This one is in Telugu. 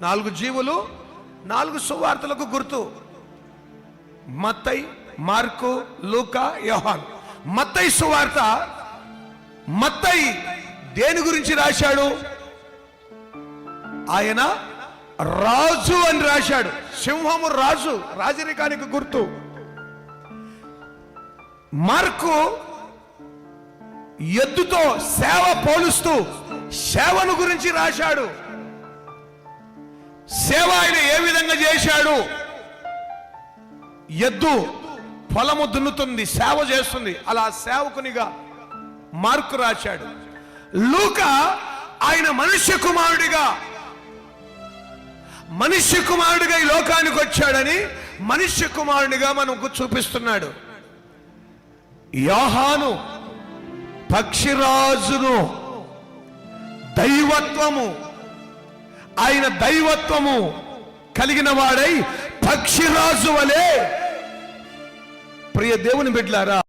4 జీవులు, 4 సువార్తలకు గుర్తు. మత్తయి, మార్కు, లూకా, యోహాను. మత్తయి సువార్త, మత్తయి దేని గురించి రాశాడు? ఆయన రాజు అని రాశాడు. సింహము రాజు, రాజరికానికి గుర్తు. మార్కు ఎద్దుతో సేవ పోలుస్తూ సేవను గురించి రాశాడు. సేవ ఆయన ఏ విధంగా చేశాడు? ఎద్దు పొలము దున్నుతుంది, సేవ చేస్తుంది, అలా సేవకునిగా మార్కు రాశాడు. లూకా ఆయన మనుష్య కుమారుడిగా ఈ లోకానికి వచ్చాడని మనుష్య కుమారుడిగా మనకు చూపిస్తున్నాడు. యోహాను పక్షిరాజును, దైవత్వము, ఆయన దైవత్వము కలిగిన వాడై పక్షిరాజు వలె. ప్రియ దేవుని బిడ్డలారా,